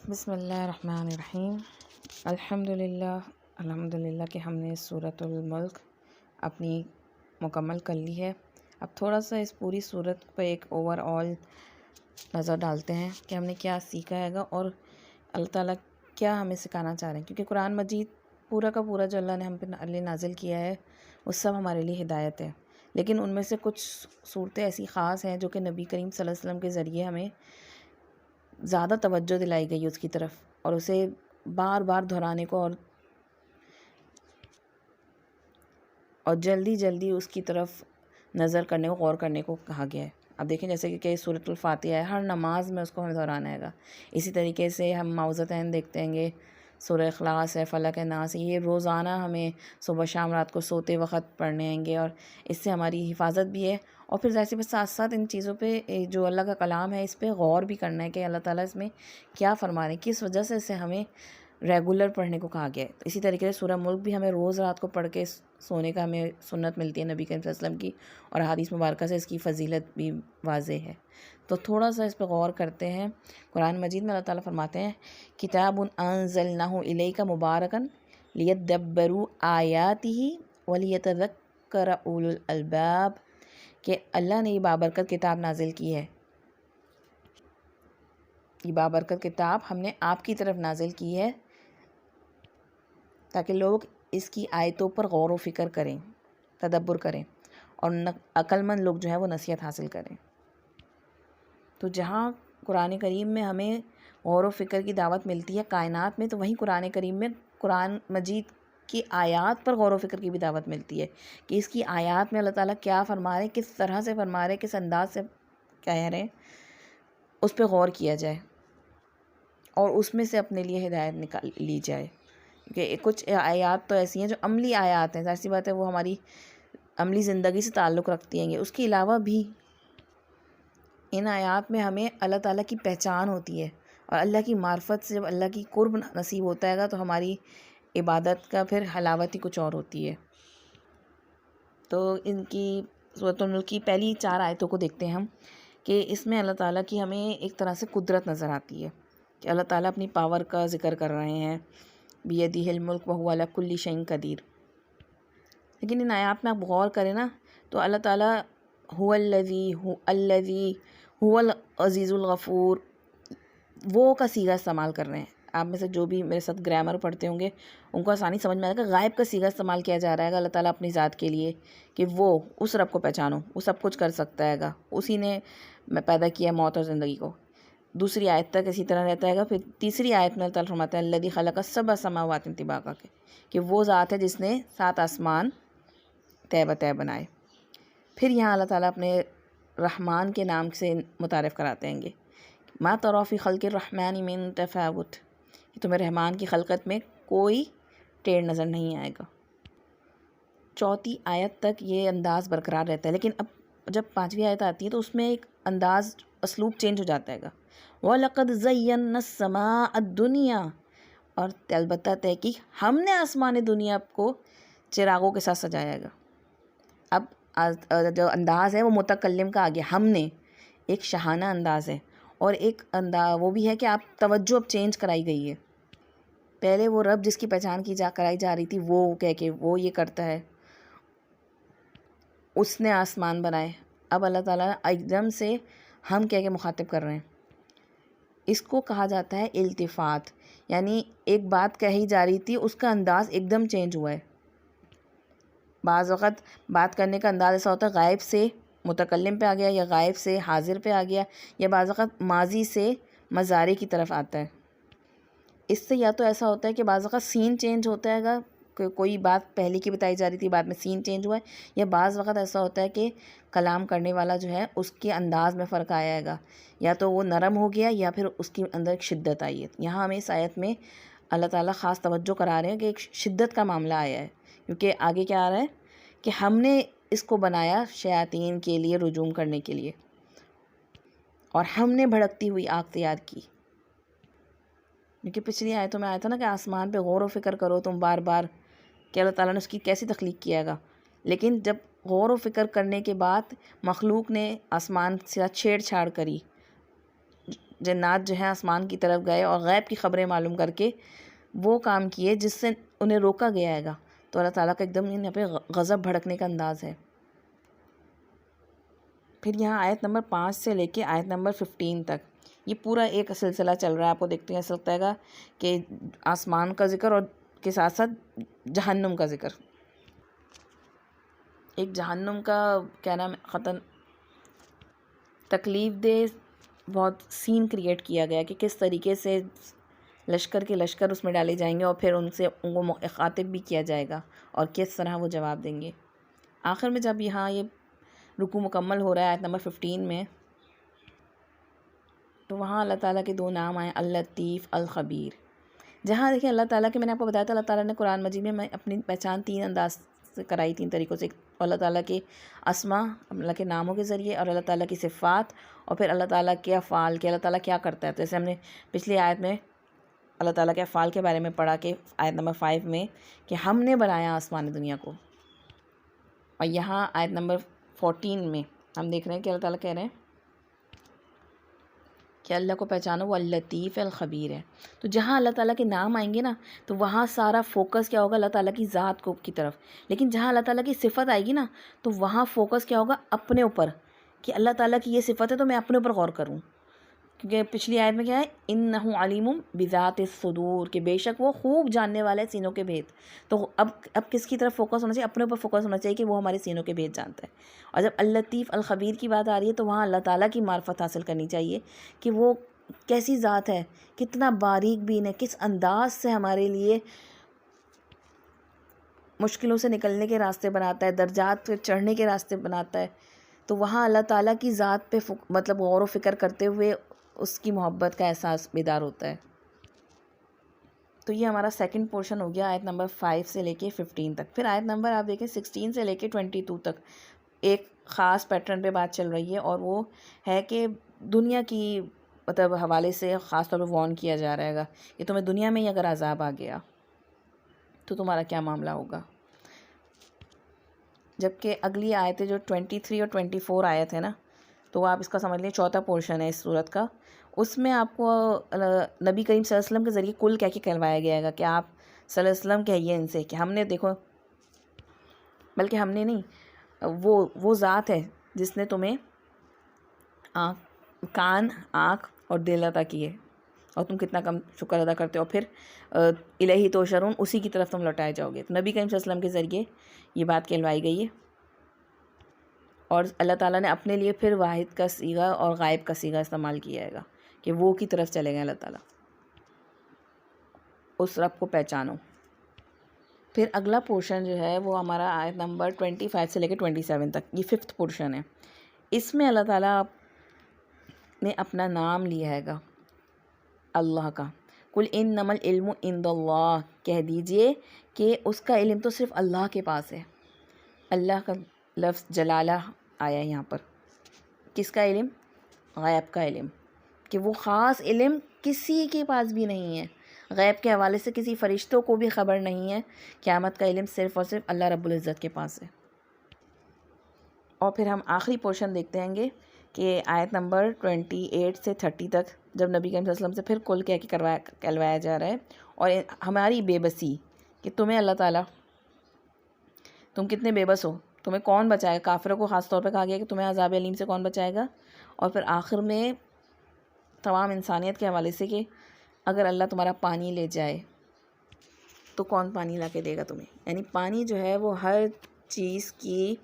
بسم اللہ الرحمن الرحیم۔ الحمدللہ کہ ہم نے سورۃ الملک اپنی مکمل کر لی ہے۔ اب تھوڑا سا اس پوری سورت پہ ایک اوور آل نظر ڈالتے ہیں کہ ہم نے کیا سیکھا ہے گا اور اللہ تعالیٰ کیا ہمیں سکھانا چاہ رہے ہیں، کیونکہ قرآن مجید پورا کا پورا جو اللہ نے ہم پہ نازل کیا ہے وہ سب ہمارے لیے ہدایت ہے، لیکن ان میں سے کچھ صورتیں ایسی خاص ہیں جو کہ نبی کریم صلی اللہ علیہ وسلم کے ذریعے ہمیں زیادہ توجہ دلائی گئی اس کی طرف، اور اسے بار بار دہرانے کو اور جلدی جلدی اس کی طرف نظر کرنے کو، غور کرنے کو کہا گیا ہے۔ اب دیکھیں جیسے کہ سورۃ الفاتحہ ہے، ہر نماز میں اس کو ہمیں دہرانا ہے گا۔ اسی طریقے سے ہم معوذتین دیکھتے ہیں گے، سورہ اخلاص ہے، فلق ہے، ناس ہے، یہ روزانہ ہمیں صبح شام رات کو سوتے وقت پڑھنے ہیں گے، اور اس سے ہماری حفاظت بھی ہے۔ اور پھر ظاہر سی بات ساتھ ساتھ ان چیزوں پہ جو اللہ کا کلام ہے اس پہ غور بھی کرنا ہے کہ اللہ تعالیٰ اس میں کیا فرما رہے ہیں، کس وجہ سے اسے ہمیں ریگولر پڑھنے کو کہا گیا ہے۔ اسی طریقے سے سورہ ملک بھی ہمیں روز رات کو پڑھ کے سونے کا ہمیں سنت ملتی ہے نبی کریم صلی اللہ علیہ وسلم کی، اور احادیث مبارکہ سے اس کی فضیلت بھی واضح ہے۔ تو تھوڑا سا اس پہ غور کرتے ہیں۔ قرآن مجید میں اللہ تعالیٰ فرماتے ہیں کتاب انزلناہ الیک مبارکا لیدبروا آیاتہ ولیتذکر اولو الالباب، کہ اللہ نے یہ بابرکت کتاب نازل کی ہے، یہ بابرکت کتاب ہم نے آپ کی طرف نازل کی ہے تاکہ لوگ اس کی آیتوں پر غور و فکر کریں، تدبر کریں، اور عقل مند لوگ جو ہیں وہ نصیحت حاصل کریں۔ تو جہاں قرآن کریم میں ہمیں غور و فکر کی دعوت ملتی ہے کائنات میں، تو وہیں قرآن کریم میں قرآن مجید کی آیات پر غور و فکر کی بھی دعوت ملتی ہے کہ اس کی آیات میں اللہ تعالیٰ کیا فرما رہے ہیں، کس طرح سے فرما رہے ہیں، کس انداز سے کہہ رہے ہیں، اس پہ غور کیا جائے اور اس میں سے اپنے لیے ہدایت نکال لی جائے۔ کہ کچھ آیات تو ایسی ہیں جو عملی آیات ہیں، ظاہر سی بات ہے وہ ہماری عملی زندگی سے تعلق رکھتی ہیں گے۔ اس کے علاوہ بھی ان آیات میں ہمیں اللہ تعالیٰ کی پہچان ہوتی ہے، اور اللہ کی معرفت سے جب اللہ کی قرب نصیب ہوتا ہے گا تو ہماری عبادت کا پھر حلاوت ہی کچھ اور ہوتی ہے۔ تو ان کی سورۃ الملک کی پہلی 4 آیتوں کو دیکھتے ہیں ہم، کہ اس میں اللہ تعالیٰ کی ہمیں ایک طرح سے قدرت نظر آتی ہے کہ اللہ تعالیٰ اپنی پاور کا ذکر کر رہے ہیں، بیدہ الملک وہو علی کل شیء قدیر۔ لیکن ان آیات میں آپ غور کریں نا تو اللہ تعالیٰ الذی هو العزیز الغفور، وہ کا صیغہ استعمال کر رہے ہیں۔ آپ میں سے جو بھی میرے ساتھ گرامر پڑھتے ہوں گے ان کو آسانی سمجھ میں آئے گا، غائب کا صیغہ استعمال کیا جا رہا ہے گا اللہ تعالیٰ اپنی ذات کے لیے، کہ وہ اس رب کو پہچانو، وہ سب کچھ کر سکتا ہے گا، اسی نے پیدا کیا موت اور زندگی کو۔ دوسری آیت تک اسی طرح رہتا ہے گا۔ پھر تیسری آیت میں اللہ تعالیٰ فرماتا ہے الذی خلق سبع سماوات طباقا، کہ وہ ذات ہے جس نے 7 آسمان تہ بتہ بنائے۔ پھر یہاں اللہ تعالیٰ اپنے رحمان کے نام سے متعارف کراتے ہیں گے، ما تری فی خلق الرحمن من تفاوت، کہ تمہیں رحمان کی خلقت میں کوئی ٹیڑھ نظر نہیں آئے گا۔ چوتھی آیت تک یہ انداز برقرار رہتا ہے، لیکن اب جب 5ویں آیت آتی ہے تو اس میں ایک انداز، اسلوب چینج ہو جاتا ہے گا۔ وَلَقَدْ زَيَّنَّا السَّمَاءَ الدُّنْيَا، اور البتہ تحقیق ہم نے آسمان دنیا کو چراغوں کے ساتھ سجایا گا۔ اب جو انداز ہے وہ متکلم کا آ گیا، ہم نے، ایک شاہانہ انداز ہے، اور ایک وہ بھی ہے کہ آپ توجہ اب چینج کرائی گئی ہے۔ پہلے وہ رب جس کی پہچان کرائی جا رہی تھی وہ کہہ کے وہ یہ کرتا ہے، اس نے آسمان بنائے، اب اللہ تعالیٰ ایک دم سے ہم کہہ کے مخاطب کر رہے ہیں۔ اس کو کہا جاتا ہے التفات، یعنی ایک بات کہی جا رہی تھی اس کا انداز ایک دم چینج ہوا ہے۔ بعض وقت بات کرنے کا انداز ایسا ہوتا ہے غائب سے متکلم پہ آ گیا، یا غائب سے حاضر پہ آ گیا، یا بعض وقت ماضی سے مضارع کی طرف آتا ہے۔ اس سے یا تو ایسا ہوتا ہے کہ بعض وقت سین چینج ہوتا ہے گا، کہ کوئی بات پہلے کی بتائی جا رہی تھی بعد میں سین چینج ہوا ہے، یا بعض وقت ایسا ہوتا ہے کہ کلام کرنے والا جو ہے اس کے انداز میں فرق آیا ہے گا، یا تو وہ نرم ہو گیا یا پھر اس کے اندر ایک شدت آئی ہے۔ یہاں ہمیں اس آیت میں اللہ تعالیٰ خاص توجہ کرا رہے ہیں کہ ایک شدت کا معاملہ آیا ہے، کیونکہ آگے کیا آ رہا ہے کہ ہم نے اس کو بنایا شیاطین کے لیے رجوم کرنے کے لیے، اور ہم نے بھڑکتی ہوئی آگ تیار کی۔ کیونکہ پچھلی آیتوں میں آیا تھا نا کہ آسمان پہ غور و فکر کرو تم بار بار کہ اللہ تعالیٰ نے اس کی کیسی تخلیق کیا گا، لیکن جب غور و فکر کرنے کے بعد مخلوق نے آسمان سے چھیڑ چھاڑ کری، جنات جو ہیں آسمان کی طرف گئے اور غیب کی خبریں معلوم کر کے وہ کام کیے جس سے انہیں روکا گیا ہے گا. تو اللہ تعالیٰ کا ایک دم یہاں پہ غضب بھڑکنے کا انداز ہے. پھر یہاں آیت نمبر 5 سے لے کے آیت نمبر 15 تک یہ پورا ایک سلسلہ چل رہا ہے. آپ کو دیکھتے ہیں ایسا لگتا ہے گا کہ آسمان کا ذکر اور کے ساتھ ساتھ جہنم کا ذکر. ایک جہنم کا کیا نام خطن تکلیف دہ بہت سین کریٹ کیا گیا کہ کس طریقے سے لشکر کے لشکر اس میں ڈالے جائیں گے اور پھر ان کو مخاطب بھی کیا جائے گا اور کس طرح وہ جواب دیں گے. آخر میں جب یہاں یہ رکوع مکمل ہو رہا ہے آیت نمبر 15 میں، تو وہاں اللہ تعالیٰ کے 2 نام آئے اللطیف الخبیر. جہاں دیکھیں اللہ تعالیٰ کے میں نے آپ کو بتایا تھا اللہ تعالیٰ نے قرآن مجید میں اپنی پہچان 3 انداز سے کرائی، 3 طریقوں سے. اللہ تعالیٰ کے اسما، اللہ کے ناموں کے ذریعے، اور اللہ تعالیٰ کی صفات، اور پھر اللہ تعالیٰ کے افعال کے اللہ تعالیٰ کیا کرتا ہے. جیسے ہم نے پچھلی آیت میں اللہ تعالیٰ کے افعال کے بارے میں پڑھا کہ آیت نمبر 5 میں کہ ہم نے بنایا آسمان دنیا کو. اور یہاں آیت نمبر 14 میں ہم دیکھ رہے ہیں کہ اللہ تعالیٰ کہہ رہے ہیں کہ اللہ کو پہچانو وہ اللطیف الخبیر ہے. تو جہاں اللہ تعالیٰ کے نام آئیں گے نا تو وہاں سارا فوکس کیا ہوگا اللہ تعالیٰ کی ذات کو کی طرف. لیکن جہاں اللہ تعالیٰ کی صفت آئے گی نا تو وہاں فوکس کیا ہوگا اپنے اوپر، کہ اللہ تعالیٰ کی یہ صفت ہے تو میں اپنے اوپر غور کروں. کیونکہ پچھلی آیت میں کیا ہے انہ علیم بذات الصدور، کہ بے شک وہ خوب جاننے والا ہے سینوں کے بھید. تو اب کس کی طرف فوکس ہونا چاہیے؟ اپنے اوپر فوکس ہونا چاہیے کہ وہ ہمارے سینوں کے بھید جانتا ہے. اور جب اللطیف الخبیر کی بات آ رہی ہے تو وہاں اللہ تعالیٰ کی معرفت حاصل کرنی چاہیے کہ وہ کیسی ذات ہے، کتنا باریک بین ہے، کس انداز سے ہمارے لیے مشکلوں سے نکلنے کے راستے بناتا ہے، درجات پہ چڑھنے کے راستے بناتا ہے. تو وہاں اللہ تعالیٰ کی ذات پہ مطلب غور و فکر کرتے ہوئے اس کی محبت کا احساس بیدار ہوتا ہے. تو یہ ہمارا سیکنڈ پورشن ہو گیا آیت نمبر 5 سے لے کے 15 تک. پھر آیت نمبر آپ دیکھیں 16 سے لے کے 22 تک ایک خاص پیٹرن پہ بات چل رہی ہے، اور وہ ہے کہ دنیا کی مطلب حوالے سے خاص طور پہ وارن کیا جا رہا ہے گا کہ تمہیں دنیا میں ہی اگر عذاب آ گیا تو تمہارا کیا معاملہ ہوگا. جبکہ اگلی آیتیں جو 23 اور 24 آیت ہے نا، تو آپ اس کا سمجھ لیں چوتھا پورشن ہے اس صورت کا. اس میں آپ کو نبی کریم صلی اللہ علیہ وسلم کے ذریعے کل کہہ کے کہلوایا گیا گا کہ آپ صلی اللہ علیہ وسلم کہیے ان سے کہ ہم نے دیکھو، بلکہ ہم نے نہیں، وہ ذات ہے جس نے تمہیں کان، آنکھ اور دل عطا کیے، اور تم کتنا کم شکر ادا کرتے ہو، اور پھر الہی تحشرون، اسی کی طرف تم لوٹائے جاؤ گے. تو نبی کریم صلی اللہ علیہ وسلم کے ذریعے یہ بات کہلوائی گئی ہے. اور اللہ تعالیٰ نے اپنے لیے پھر واحد کا صیغہ اور غائب کا صیغہ استعمال کیا ہے گا کہ وہ کی طرف چلے گئے اللہ تعالیٰ، اس رب کو پہچانو. پھر اگلا پورشن جو ہے وہ ہمارا آیت نمبر 25 سے لے کے 27 تک، یہ 5th پورشن ہے. اس میں اللہ تعالیٰ نے اپنا نام لیا ہے گا اللہ کا. قل انما العلم عند اللہ، کہہ دیجئے کہ اس کا علم تو صرف اللہ کے پاس ہے. اللہ کا لفظ جلالہ آیا ہے یہاں پر. کس کا علم؟ غیب کا علم، کہ وہ خاص علم کسی کے پاس بھی نہیں ہے. غیب کے حوالے سے کسی فرشتوں کو بھی خبر نہیں ہے. قیامت کا علم صرف اور صرف اللہ رب العزت کے پاس ہے. اور پھر ہم آخری پورشن دیکھتے ہیں گے کہ آیت نمبر 28 سے 30 تک جب نبی کریم صلی اللہ علیہ وسلم سے پھر کل کہہ کے کہلوایا جا رہا ہے، اور ہماری بے بسی کہ تمہیں اللہ تعالیٰ، تم کتنے بے بس ہو، تمہیں کون بچائے گا. کافروں کو خاص طور پہ کہا گیا کہ تمہیں عذاب علیم سے کون بچائے گا. اور پھر آخر میں تمام انسانیت کے حوالے سے کہ اگر اللہ تمہارا پانی لے جائے تو کون پانی لا کے دے گا تمہیں. یعنی پانی جو ہے وہ ہر چیز کی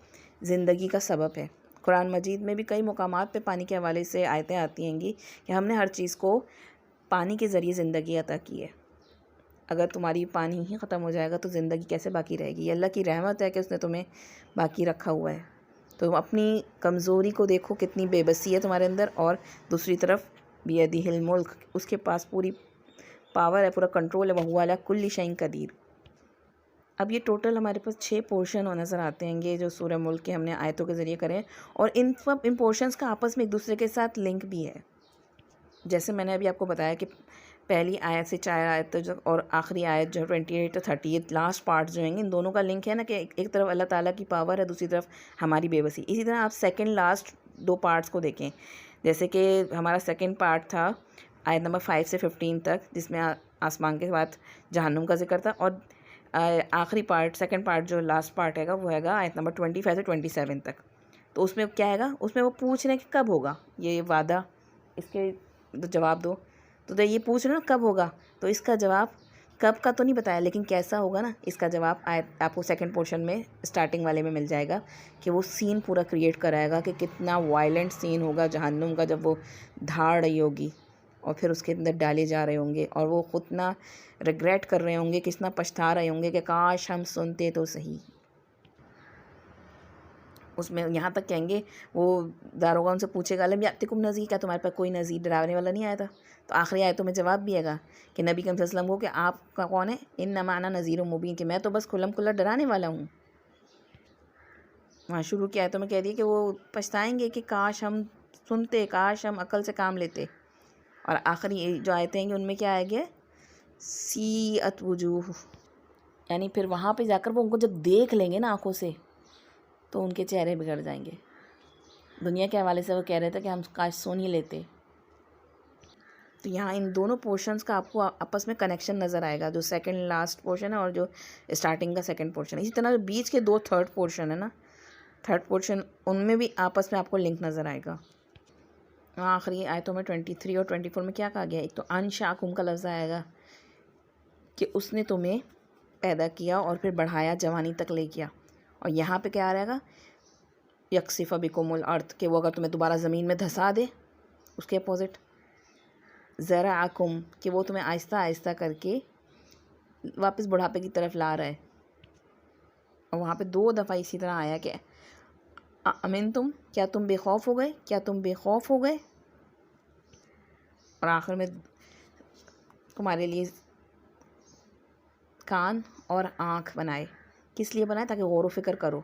زندگی کا سبب ہے. قرآن مجید میں بھی کئی مقامات پہ پانی کے حوالے سے آیتیں آتی ہیں گی کہ ہم نے ہر چیز کو پانی کے ذریعے زندگی عطا کی ہے. اگر تمہاری پانی ہی ختم ہو جائے گا تو زندگی کیسے باقی رہے گی؟ یہ اللہ کی رحمت ہے کہ اس نے تمہیں باقی رکھا ہوا ہے. تو اپنی کمزوری کو دیکھو، کتنی بے بسی ہے تمہارے اندر، اور دوسری طرف بیدہ الملک، اس کے پاس پوری پاور ہے، پورا کنٹرول ہے، وہو علی کل شیء قدیر. اب یہ ٹوٹل ہمارے پاس 6 پورشن نظر آتے ہیں گے جو سورہ ملک کے ہم نے آیتوں کے ذریعے کریں، اور ان پورشنز کا آپس میں ایک دوسرے کے ساتھ لنک بھی ہے. جیسے میں نے ابھی آپ کو بتایا کہ پہلی آیت سے 4 آیت اور آخری آیت جو 28 اور 30 لاسٹ پارٹ جو ہیں گے، ان دونوں کا لنک ہے نا کہ ایک طرف اللہ تعالیٰ کی پاور ہے، دوسری طرف ہماری بے بسی. اسی طرح آپ سیکنڈ لاسٹ 2 پارٹس کو دیکھیں جیسے کہ ہمارا سیکنڈ پارٹ تھا آیت نمبر 5 سے 15 تک، جس میں آسمان کے بعد جہنم کا ذکر تھا، اور آخری پارٹ سیکنڈ پارٹ جو لاسٹ پارٹ ہے گا وہ ہے گا آیت نمبر 25 سے 27 تک. تو اس میں کیا ہے گا، اس میں وہ پوچھ رہے ہیں کہ کب ہوگا یہ وعدہ، اس کے جواب دو. تو یہ پوچھ رہے ہیں نا کب ہوگا، تو اس کا جواب کب کا تو نہیں بتایا، لیکن کیسا ہوگا نا، اس کا جواب آپ کو سیکنڈ پورشن میں اسٹارٹنگ والے میں مل جائے گا، کہ وہ سین پورا کریٹ کرائے گا کہ کتنا وائلنٹ سین ہوگا جہنم کا جب وہ دھاڑ رہی ہوگی اور پھر اس کے اندر ڈالے جا رہے ہوں گے، اور وہ کتنا ریگریٹ کر رہے ہوں گے، کتنا پچھتا رہے ہوں گے کہ کاش ہم سنتے تو صحیح. اس میں یہاں تک کہیں گے، وہ داروغہ ان سے پوچھے گا الم یاتکم نذیر، کیا تمہارے پاس کوئی نذیر ڈرانے والا نہیں آیا تھا؟ تو آخری آیتوں میں جواب بھی ہے گا کہ نبی کریم صلی اللہ علیہ وسلم کو کہ آپ کا کون ہے، انما انا نذیر مبین، کہ میں تو بس کھلم کھلا ڈرانے والا ہوں. وہاں شروع کی آیتوں میں کہہ دی کہ وہ پچھتائیں گے کہ کاش ہم سنتے، کاش ہم عقل سے کام لیتے. اور آخری جو آیتیں ہیں ان میں کیا آئے گے، سیئت وجوہ، یعنی پھر وہاں پہ جا کر وہ ان کو جب دیکھ لیں گے نا آنکھوں سے تو ان کے چہرے بگڑ جائیں گے. دنیا کے حوالے سے وہ کہہ رہے تھے کہ ہم کاش سن ہی لیتے. تو یہاں ان دونوں پورشنز کا آپ کو آپس میں کنیکشن نظر آئے گا، جو سیکنڈ لاسٹ پورشن ہے اور جو اسٹارٹنگ کا سیکنڈ پورشن ہے. اسی طرح بیچ کے دو تھرڈ پورشن ہے نا، تھرڈ پورشن ان میں بھی آپس میں آپ کو لنک نظر آئے گا. آخری آیتوں میں 23 اور 24 میں کیا کہا گیا، ایک تو انشاکم کا لفظ آئے گا کہ اس نے تمہیں پیدا کیا اور پھر بڑھایا، جوانی تک لے کیا. اور یہاں پہ کیا آ رہے گا، یکسف بکم الارض، کہ وہ اگر تمہیں دوبارہ زمین میں دھسا دے. اس کے اپوزٹ زرعکم، کہ وہ تمہیں آہستہ آہستہ کر کے واپس بڑھاپے کی طرف لا رہا ہے. اور وہاں پہ 2 دفعہ اسی طرح آیا کہ امن تم، کیا تم بے خوف ہو گئے، کیا تم بے خوف ہو گئے. اور آخر میں تمہارے لیے کان اور آنکھ بنائے. کس لیے بنائے؟ تاکہ غور و فکر کرو،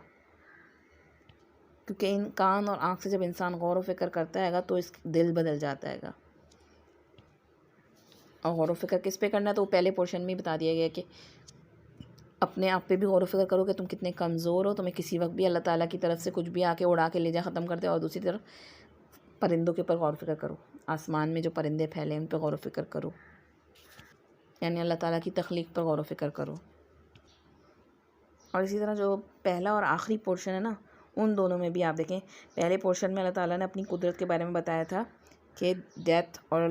کیونکہ ان کان اور آنکھ سے جب انسان غور و فکر کرتا ہے گا تو اس دل بدل جاتا ہے گا. اور غور و فکر کس پہ کرنا ہے تو وہ پہلے پورشن میں بتا دیا گیا کہ اپنے آپ پہ بھی غور و فکر کرو کہ تم کتنے کمزور ہو، تمہیں کسی وقت بھی اللہ تعالیٰ کی طرف سے کچھ بھی آ کے اڑا کے لے جا ختم کر دے. اور دوسری طرف پرندوں کے اوپر غور و فکر کرو، آسمان میں جو پرندے پھیلے ہیں ان پہ غور و فکر کرو، یعنی اللہ تعالیٰ کی تخلیق پر غور و فکر کرو. اور اسی طرح جو پہلا اور آخری پورشن ہے نا، ان دونوں میں بھی آپ دیکھیں، پہلے پورشن میں اللہ تعالیٰ نے اپنی قدرت کے بارے میں بتایا تھا کہ ڈیتھ اور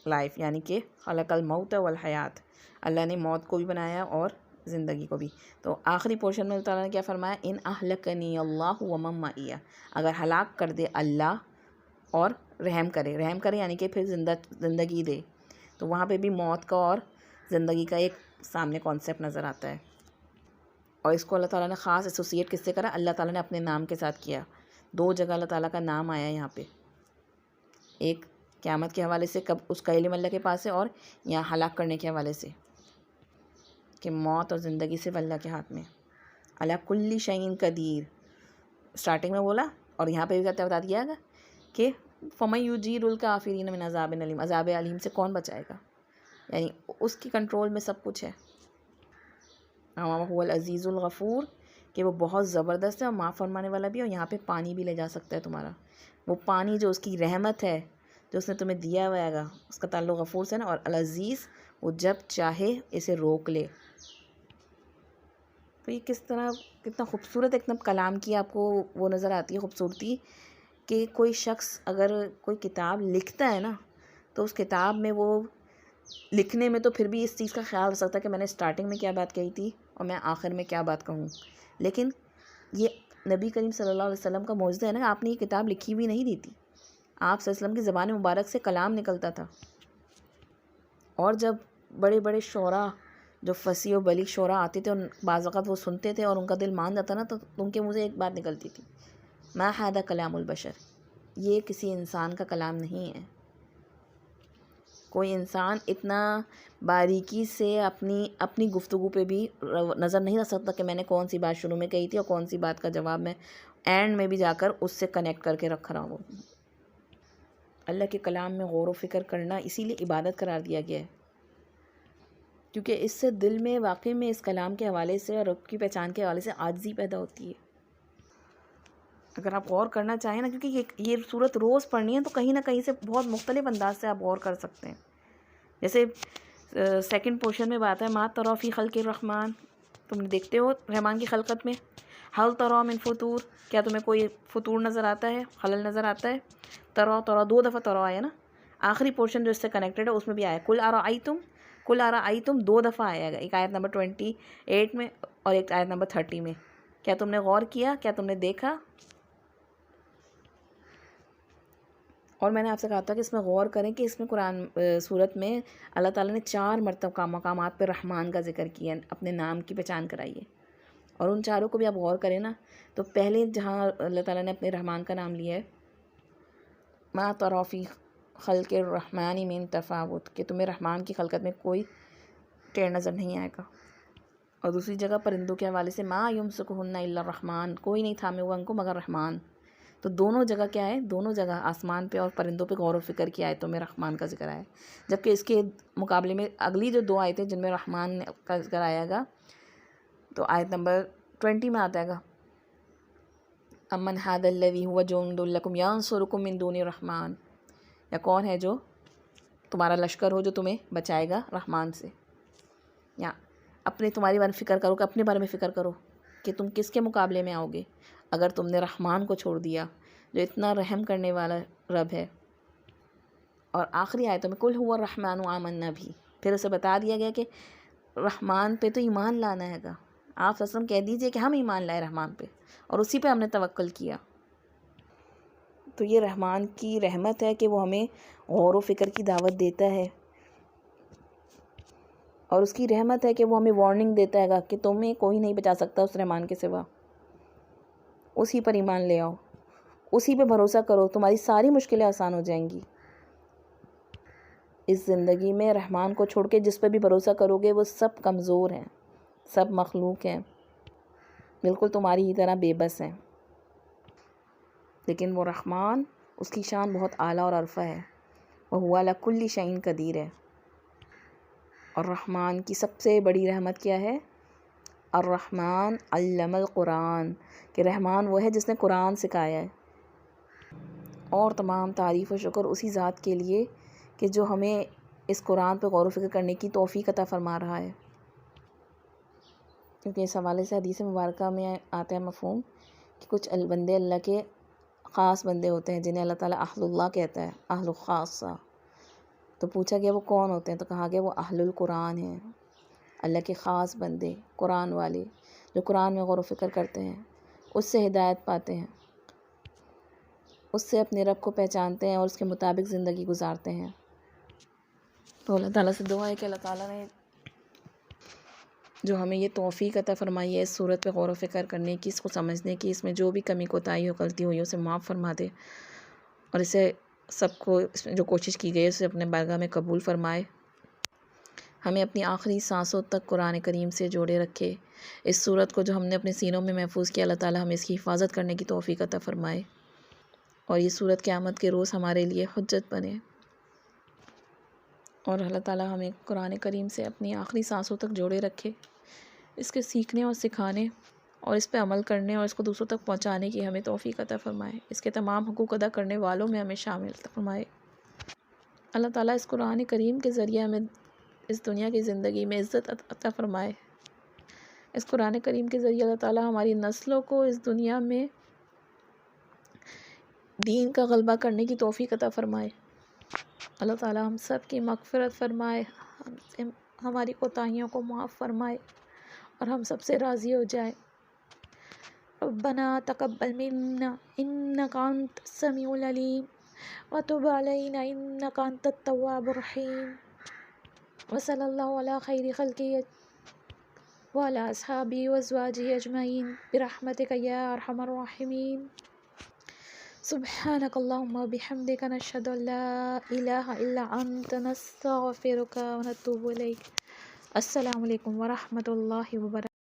لائف، یعنی کہ خلق الموت والحیات، اللہ نے موت کو بھی بنایا اور زندگی کو بھی. تو آخری پورشن میں اللہ تعالیٰ نے کیا فرمایا، ان اہلکنی اللہ ومن معی، اگر ہلاک کر دے اللہ اور رحم کرے یعنی کہ پھر زندگی دے. تو وہاں پہ بھی موت کا اور زندگی کا ایک سامنے کانسیپٹ نظر آتا ہے. اور اس کو اللہ تعالیٰ نے خاص ایسوسیٹ کس سے کرا، اللہ تعالیٰ نے اپنے نام کے ساتھ کیا. 2 جگہ اللہ تعالیٰ کا نام آیا یہاں پہ، ایک قیامت کے حوالے سے کب اس کا علم اللہ کے پاس ہے، اور یہاں ہلاک کرنے کے حوالے سے کہ موت اور زندگی صرف اللہ کے ہاتھ میں. اللہ کل شیء قدیر اسٹارٹنگ میں بولا، اور یہاں پہ بھی کہتے بتا دیا گا کہ فَمَن يُجِيرُ الْكَافِرِينَ مِنْ عَذَابٍ أَلِيمٍ، عذاب علیم سے کون بچائے گا، یعنی اس کی کنٹرول میں سب کچھ ہے. هو العزیز الغفور، کہ وہ بہت زبردست ہے اور معاف فرمانے والا بھی ہے. اور یہاں پہ پانی بھی لے جا سکتا ہے تمہارا، وہ پانی جو اس کی رحمت ہے جو اس نے تمہیں دیا ہوا ہے گا، اس کا تعلق غفور سے نا. اور العزیز، وہ جب چاہے اسے روک لے. تو یہ کس طرح کتنا خوبصورت ایک دم کلام کی آپ کو وہ نظر آتی ہے خوبصورتی، کہ کوئی شخص اگر کوئی کتاب لکھتا ہے نا تو اس کتاب میں وہ لکھنے میں تو پھر بھی اس چیز کا خیال رکھ سکتا ہے کہ میں نے اسٹارٹنگ میں کیا بات کہی تھی اور میں آخر میں کیا بات کہوں. لیکن یہ نبی کریم صلی اللہ علیہ وسلم کا معجزہ ہے نا، آپ نے یہ کتاب لکھی ہوئی نہیں دی تھی، آپ صلی اللہ علیہ وسلم کی زبان مبارک سے کلام نکلتا تھا. اور جب بڑے بڑے شعراء جو فصیح و بلیغ شعراء آتے تھے، بعض اوقات وہ سنتے تھے اور ان کا دل مان جاتا نا، تو ان کے منہ سے ایک بات نکلتی تھی، ما ھذا کلام البشر، یہ کسی انسان کا کلام نہیں ہے. کوئی انسان اتنا باریکی سے اپنی گفتگو پہ بھی نظر نہیں رکھ سکتا کہ میں نے کون سی بات شروع میں کہی تھی اور کون سی بات کا جواب میں اینڈ میں بھی جا کر اس سے کنیکٹ کر کے رکھ رہا ہوں. اللہ کے کلام میں غور و فکر کرنا اسی لیے عبادت قرار دیا گیا ہے، کیونکہ اس سے دل میں واقعی میں اس کلام کے حوالے سے اور رب کی پہچان کے حوالے سے عاجزی پیدا ہوتی ہے. اگر آپ غور کرنا چاہیں نا، کیونکہ یہ صورت روز پڑھنی ہے تو کہیں نہ کہیں سے بہت مختلف انداز سے آپ غور کر سکتے ہیں. جیسے سیکنڈ پورشن میں بات ہے ما تری فی خلق الرحمن، تم دیکھتے ہو رحمان کی خلقت میں، حل تری من فطور، کیا تمہیں کوئی فطور نظر آتا ہے، خلل نظر آتا ہے. ترا 2 دفعہ ترا آیا نا. آخری پورشن جو اس سے کنیکٹڈ ہے اس میں بھی آیا کل ارأیتم 2 دفعہ آئے گا، ایک آیت نمبر 28 میں اور ایک آیت نمبر 30 میں. کیا تم نے غور کیا، کیا تم نے دیکھا؟ اور میں نے آپ سے کہا تھا کہ اس میں غور کریں کہ اس میں قرآن صورت میں اللہ تعالیٰ نے 4 مرتبہ مقامات پہ رحمان کا ذکر کیا، اپنے نام کی پہچان کرائی ہے. اور ان چاروں کو بھی آپ غور کریں نا، تو پہلے جہاں اللہ تعالیٰ نے اپنے رحمان کا نام لیا ہے ما تری فی خلق الرحمن من تفاوت، کہ تمہیں رحمان کی خلقت میں کوئی ٹیڑھ نظر نہیں آئے گا. اور دوسری جگہ پرندوں کے حوالے سے ما یمسکہن الا الرحمن، کوئی نہیں تھامے ہوا ان کو مگر رحمان. تو دونوں جگہ کیا ہے، دونوں جگہ آسمان پہ اور پرندوں پہ غور و فکر کی آیتوں میں رحمان کا ذکر آیا. جبکہ اس کے مقابلے میں اگلی جو 2 آیتیں جن میں رحمان کا ذکر آیا گا، تو آیت نمبر 20 میں آتا ہے امن ھذا الذی ھو جند لکم ینصرکم من دون الرحمن، یا کون ہے جو تمہارا لشکر ہو جو تمہیں بچائے گا رحمان سے. یا تمہاری بارے میں فکر کرو، کہ اپنے بارے میں فکر کرو کہ تم کس کے مقابلے میں آؤ گے اگر تم نے رحمان کو چھوڑ دیا جو اتنا رحم کرنے والا رب ہے. اور آخری آیتوں میں کل ھو الرحمن آمنا بھی، پھر اسے بتا دیا گیا کہ رحمان پہ تو ایمان لانا ہے گا. آپ صلی اللہ علیہ وسلم کہہ دیجئے کہ ہم ایمان لائے رحمان پہ اور اسی پہ ہم نے توکل کیا. تو یہ رحمان کی رحمت ہے کہ وہ ہمیں غور و فکر کی دعوت دیتا ہے، اور اس کی رحمت ہے کہ وہ ہمیں وارننگ دیتا ہے گا کہ تمہیں کوئی نہیں بچا سکتا اس رحمان کے سوا. اسی پر ایمان لے آؤ، اسی پہ بھروسہ کرو، تمہاری ساری مشکلیں آسان ہو جائیں گی. اس زندگی میں رحمان کو چھوڑ کے جس پہ بھی بھروسہ کرو گے وہ سب کمزور ہیں، سب مخلوق ہیں، بالکل تمہاری ہی طرح بے بس ہیں. لیکن وہ رحمان، اس کی شان بہت اعلیٰ اور عرفہ ہے. وَهُوَ عَلَى كُلِّ شَيْءٍ قدیر ہے. اور رحمان کی سب سے بڑی رحمت کیا ہے؟ الرحمن علم القرآن، کہ رحمان وہ ہے جس نے قرآن سکھایا ہے. اور تمام تعریف و شکر اسی ذات کے لیے کہ جو ہمیں اس قرآن پہ غور و فکر کرنے کی توفیق عطا فرما رہا ہے. کیونکہ اس حوالے سے حدیث مبارکہ میں آتا ہے مفہوم کہ کچھ بندے اللہ کے خاص بندے ہوتے ہیں جنہیں اللہ تعالیٰ اہل اللہ کہتا ہے، اہل خاصہ. تو پوچھا گیا وہ کون ہوتے ہیں، تو کہا گیا وہ اہل القرآن ہیں، اللہ کے خاص بندے، قرآن والے جو قرآن میں غور و فکر کرتے ہیں، اس سے ہدایت پاتے ہیں، اس سے اپنے رب کو پہچانتے ہیں اور اس کے مطابق زندگی گزارتے ہیں. تو اللہ تعالیٰ سے دعا ہے کہ اللہ تعالیٰ نے جو ہمیں یہ توفیق عطا فرمائی ہے اس صورت پہ غور و فکر کرنے کی، اس کو سمجھنے کی، اس میں جو بھی کمی کوتاہی ہو، غلطی ہوئی اسے معاف فرما دے، اور اسے سب کو اس میں جو کوشش کی گئی ہے اسے اپنے بارگاہ میں قبول فرمائے. ہمیں اپنی آخری سانسوں تک قرآن کریم سے جوڑے رکھے. اس صورت کو جو ہم نے اپنے سینوں میں محفوظ کیا، اللہ تعالیٰ ہمیں اس کی حفاظت کرنے کی توفیق عطا فرمائے، اور یہ صورت قیامت کے روز ہمارے لیے حجت بنے. اور اللہ تعالیٰ ہمیں قرآن کریم سے اپنی آخری سانسوں تک جوڑے رکھے، اس کے سیکھنے اور سکھانے اور اس پہ عمل کرنے اور اس کو دوسروں تک پہنچانے کی ہمیں توفیق عطا فرمائے. اس کے تمام حقوق ادا کرنے والوں میں ہمیں شامل فرمائے. اللہ تعالیٰ اس قرآن کریم کے ذریعے ہمیں اس دنیا کی زندگی میں عزت عطا فرمائے. اس قرآن کریم کے ذریعے اللہ تعالیٰ ہماری نسلوں کو اس دنیا میں دین کا غلبہ کرنے کی توفیق عطا فرمائے. اللہ تعالیٰ ہم سب کی مغفرت فرمائے، ہماری کوتاہیوں کو معاف فرمائے اور ہم سب سے راضی ہو جائے. ربنا تقبل منا انک انت السمیع العلیم وتب علینا انک انت التواب الرحیم. وصلی اللہ علی خیر خلقہ وعلی اصحابہ وازواجہ اجمعین برحمتک یا ارحم الراحمین. سبحانک اللہم وبحمدک نشہد ان لا الہ الا انت نستغفرک ونتوب الیک. السلام علیکم ورحمۃ اللہ وبرکاتہ.